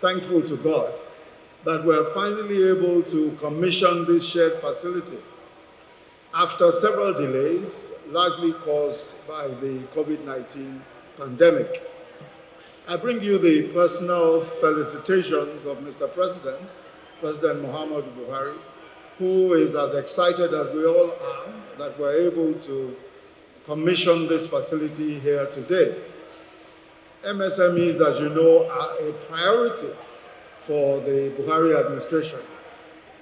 thankful to God that we're finally able to commission this shared facility after several delays, largely caused by the COVID-19 pandemic. I bring you the personal felicitations of Mr. President, President Muhammadu Buhari, who is as excited as we all are that we're able to commission this facility here today. MSMEs, as you know, are a priority for the Buhari administration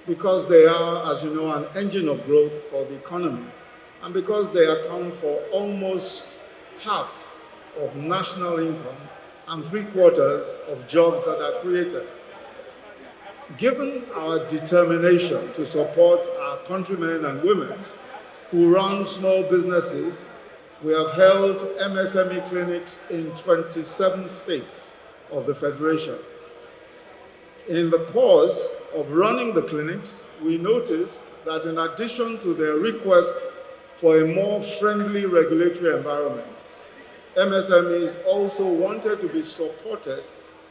because they are, as you know, an engine of growth for the economy and because they account for almost half of national income and 3/4 of jobs that are created. Given our determination to support our countrymen and women who run small businesses, we have held MSME clinics in 27 states of the Federation. In the course of running the clinics, we noticed that in addition to their request for a more friendly regulatory environment, MSMEs also wanted to be supported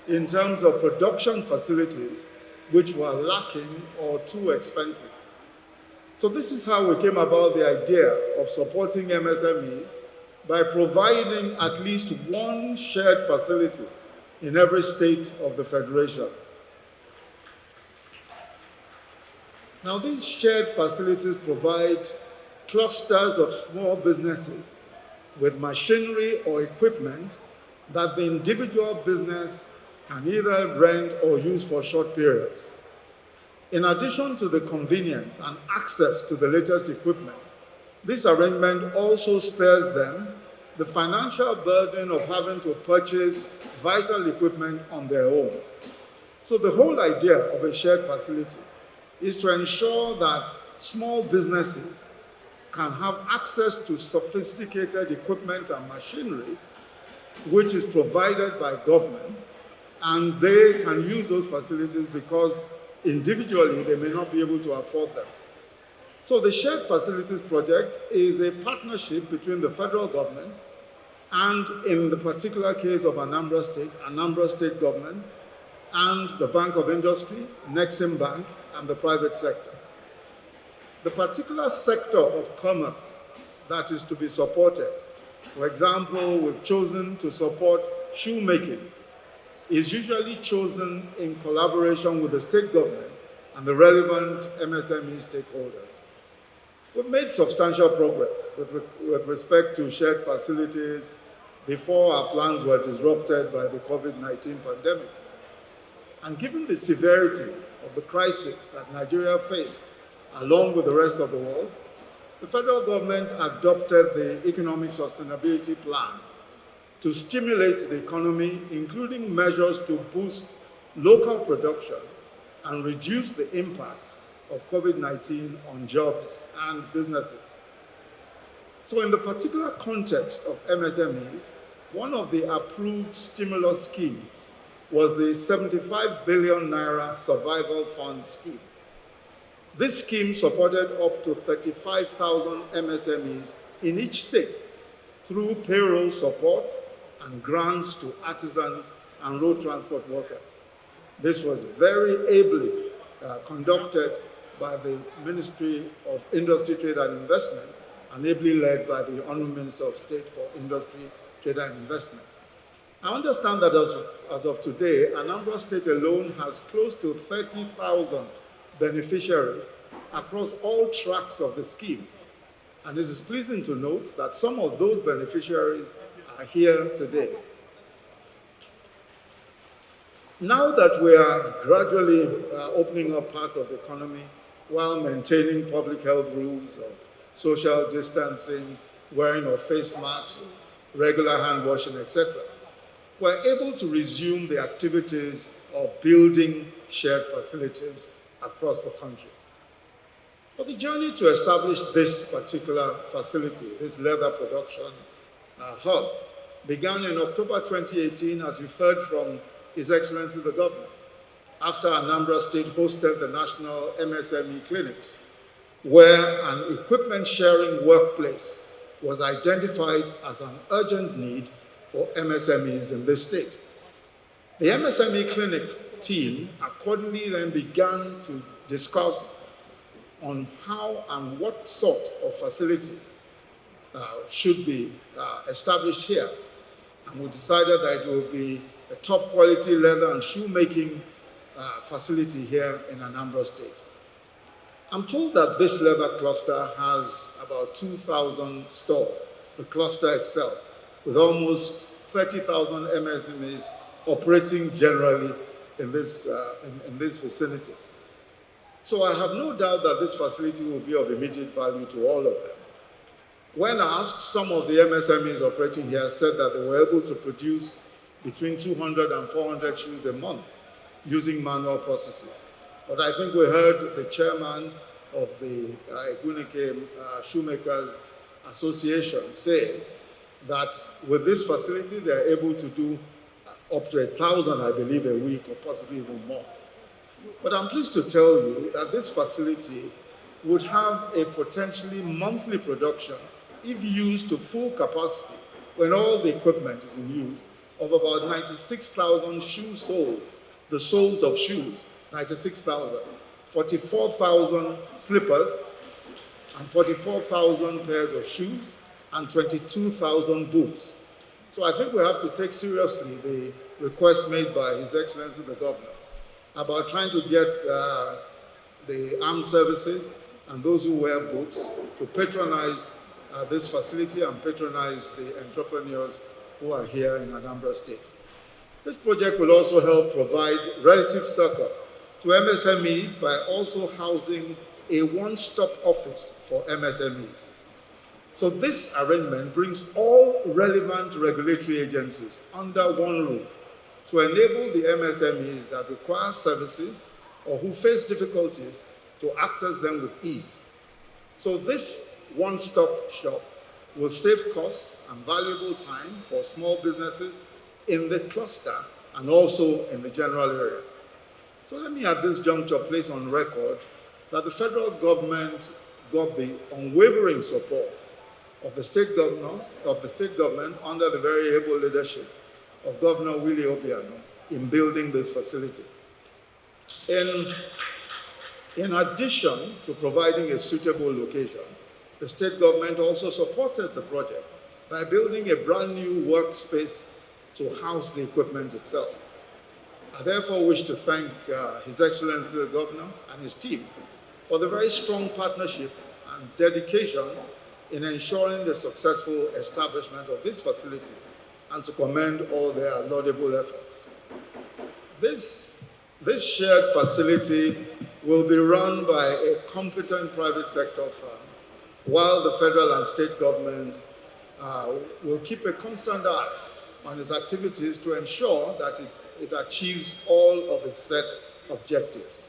in terms of production facilities which were lacking or too expensive. So this is how we came about the idea of supporting MSMEs by providing at least one shared facility in every state of the Federation. Now, these shared facilities provide clusters of small businesses with machinery or equipment that the individual business can either rent or use for short periods. In addition to the convenience and access to the latest equipment, this arrangement also spares them the financial burden of having to purchase vital equipment on their own. So the whole idea of a shared facility is to ensure that small businesses can have access to sophisticated equipment and machinery, which is provided by government, and they can use those facilities because individually they may not be able to afford them. So the Shared Facilities Project is a partnership between the federal government and, in the particular case of Anambra State government, and the Bank of Industry, Nexim Bank, and the private sector. The particular sector of commerce that is to be supported, for example, we've chosen to support shoemaking, is usually chosen in collaboration with the state government and the relevant MSME stakeholders. We've made substantial progress with respect to shared facilities before our plans were disrupted by the COVID-19 pandemic. And given the severity of the crisis that Nigeria faced, along with the rest of the world, the federal government adopted the Economic Sustainability Plan to stimulate the economy, including measures to boost local production and reduce the impact of COVID-19 on jobs and businesses. So in the particular context of MSMEs, one of the approved stimulus schemes was the 75 billion naira survival fund scheme. This scheme supported up to 35,000 MSMEs in each state through payroll support and grants to artisans and road transport workers. This was very ably conducted by the Ministry of Industry, Trade and Investment, and ably led by the Honorable Minister of State for Industry, Trade and Investment. I understand that as of today, Anambra State alone has close to 30,000 beneficiaries across all tracks of the scheme. And it is pleasing to note that some of those beneficiaries are here today. Now that we are gradually opening up parts of the economy while maintaining public health rules of social distancing, wearing of face masks, regular hand washing, etc., we're able to resume the activities of building shared facilities across the country. But the journey to establish this particular facility, this leather production hub, began in October 2018, as you've heard from His Excellency the Governor, after Anambra State hosted the National MSME Clinics, where an equipment sharing workplace was identified as an urgent need for MSMEs in this state. The MSME clinic team accordingly then began to discuss on how and what sort of facility should be established here. And we decided that it will be a top quality leather and shoemaking facility here in Anambra State. I'm told that this leather cluster has about 2,000 stores, the cluster itself, with almost 30,000 MSMEs operating generally in this vicinity. So I have no doubt that this facility will be of immediate value to all of them. When asked, some of the MSMEs operating here said that they were able to produce between 200 and 400 shoes a month using manual processes. But I think we heard the chairman of the Egunike Shoemakers Association say that with this facility, they're able to do up to 1,000, I believe, a week, or possibly even more. But I'm pleased to tell you that this facility would have a potentially monthly production, if used to full capacity, when all the equipment is in use, of about 96,000 shoe soles, the soles of shoes, 96,000, 44,000 slippers, and 44,000 pairs of shoes, and 22,000 boots. So I think we have to take seriously the request made by His Excellency the Governor about trying to get the armed services and those who wear boots to patronize this facility and patronize the entrepreneurs who are here in Anambra State. This project will also help provide relative succor to MSMEs by also housing a one-stop office for MSMEs. So this arrangement brings all relevant regulatory agencies under one roof to enable the MSMEs that require services or who face difficulties to access them with ease. So this one-stop shop will save costs and valuable time for small businesses in the cluster and also in the general area. So let me at this juncture place on record that the federal government got the unwavering support of the state government under the very able leadership of Governor Willie Obiano in building this facility. In addition to providing a suitable location, the state government also supported the project by building a brand new workspace to house the equipment itself. I therefore wish to thank His Excellency the Governor and his team for the very strong partnership and dedication in ensuring the successful establishment of this facility and to commend all their laudable efforts. This shared facility will be run by a competent private sector firm, while the federal and state governments will keep a constant eye on its activities to ensure that it achieves all of its set objectives.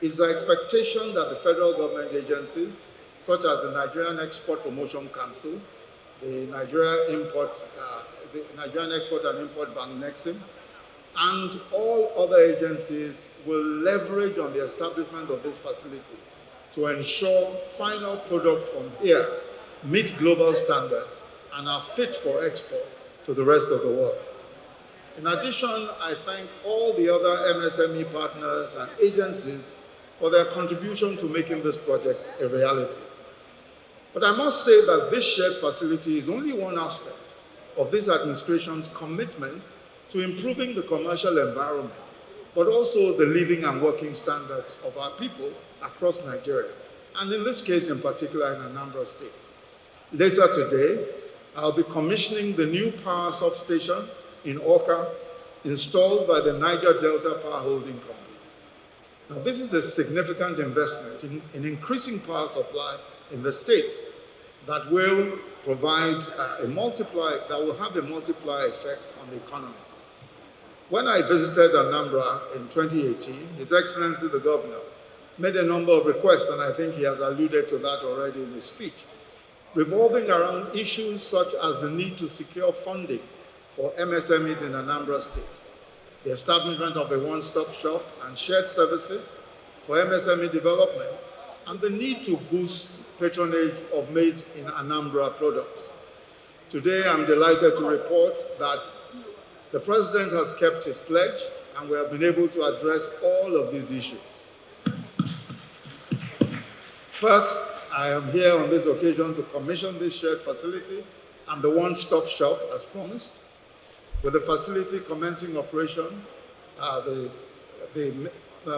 It's our expectation that the federal government agencies, such as the Nigerian Export Promotion Council, the Nigerian Export and Import Bank, NEXIM, and all other agencies will leverage on the establishment of this facility to ensure final products from here meet global standards and are fit for export to the rest of the world. In addition, I thank all the other MSME partners and agencies for their contribution to making this project a reality. But I must say that this shared facility is only one aspect of this administration's commitment to improving the commercial environment, but also the living and working standards of our people across Nigeria, and in this case in particular in Anambra State. Later today, I'll be commissioning the new power substation in Awka, installed by the Niger Delta Power Holding Company. Now, this is a significant investment in increasing power supply in the state that will provide that will have a multiplier effect on the economy. When I visited Anambra in 2018, His Excellency the Governor made a number of requests, and I think he has alluded to that already in his speech, revolving around issues such as the need to secure funding for MSMEs in Anambra State, the establishment of a one-stop shop and shared services for MSME development, and the need to boost patronage of made in Anambra products. Today, I'm delighted to report that the President has kept his pledge and we have been able to address all of these issues. First, I am here on this occasion to commission this shared facility and the one-stop shop as promised. With the facility commencing operation, the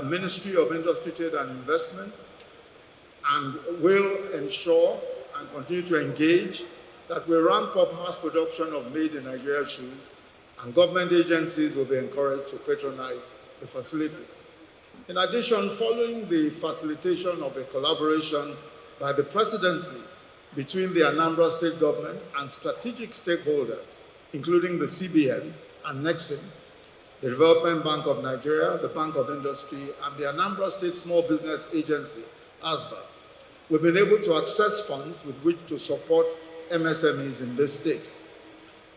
Ministry of Industry, Trade and Investment and will ensure and continue to engage that we ramp up mass production of made-in-Nigeria shoes, and government agencies will be encouraged to patronize the facility. In addition, following the facilitation of a collaboration by the presidency between the Anambra State government and strategic stakeholders, including the CBN and Nexim, the Development Bank of Nigeria, the Bank of Industry, and the Anambra State Small Business Agency, ASBA, we've been able to access funds with which to support MSMEs in this state.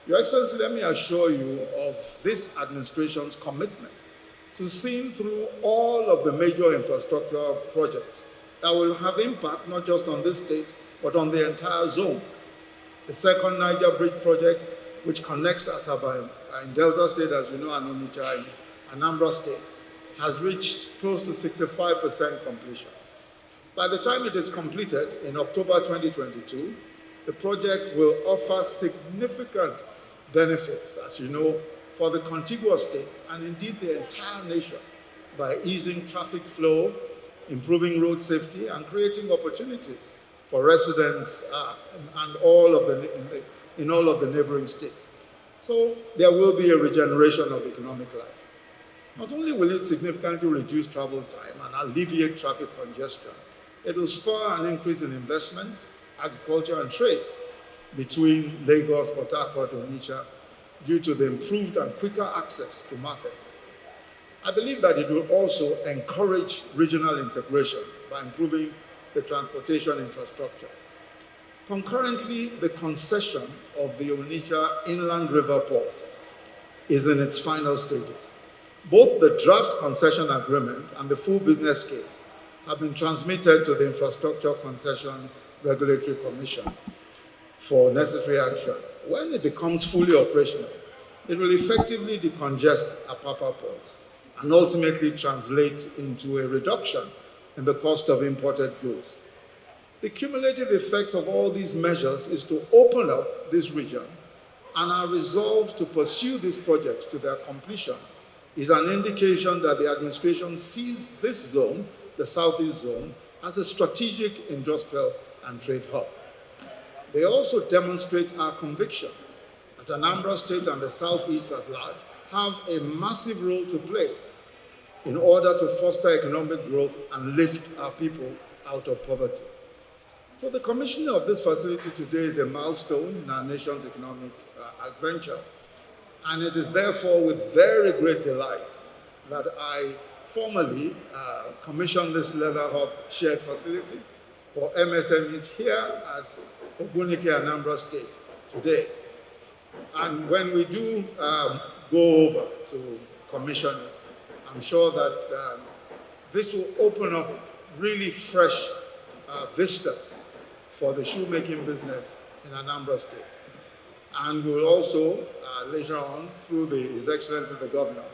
Your Excellency, let me assure you of this administration's commitment to seeing through all of the major infrastructure projects that will have impact not just on this state, but on the entire zone. The second Niger Bridge project, which connects Asaba in Delta State, as you know, and Onitsha in Anambra State, has reached close to 65% completion. By the time it is completed in October 2022, the project will offer significant benefits, as you know, for the contiguous states and indeed the entire nation by easing traffic flow, improving road safety, and creating opportunities for residents and in all of the neighboring states. So there will be a regeneration of economic life. Not only will it significantly reduce travel time and alleviate traffic congestion, it will spur an increase in investments, agriculture, and trade between Lagos, Port Harcourt, and Onitsha due to the improved and quicker access to markets. I believe that it will also encourage regional integration by improving the transportation infrastructure. Concurrently, the concession of the Onitsha Inland River Port is in its final stages. Both the draft concession agreement and the full business case have been transmitted to the Infrastructure Concession Regulatory Commission for necessary action. When it becomes fully operational, it will effectively decongest Apapa ports and ultimately translate into a reduction in the cost of imported goods. The cumulative effect of all these measures is to open up this region, and our resolve to pursue these projects to their completion is an indication that the administration sees this zone, the Southeast Zone, as a strategic industrial and trade hub. They also demonstrate our conviction that Anambra State and the Southeast at large have a massive role to play in order to foster economic growth and lift our people out of poverty. So the commissioning of this facility today is a milestone in our nation's economic adventure, and it is therefore with very great delight that I formally commissioned this leather hub shared facility for MSMEs here at Ogbunike, Anambra State today. And when we do go over to commission it, I'm sure that this will open up really fresh vistas for the shoemaking business in Anambra State. And we'll also, later on, through His Excellency the Governor,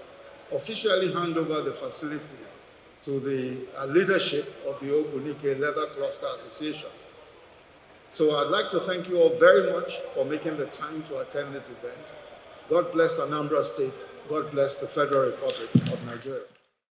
officially hand over the facility to the leadership of the Ogbunike Leather Cluster Association. So I'd like to thank you all very much for making the time to attend this event. God bless Anambra State. God bless the Federal Republic of Nigeria.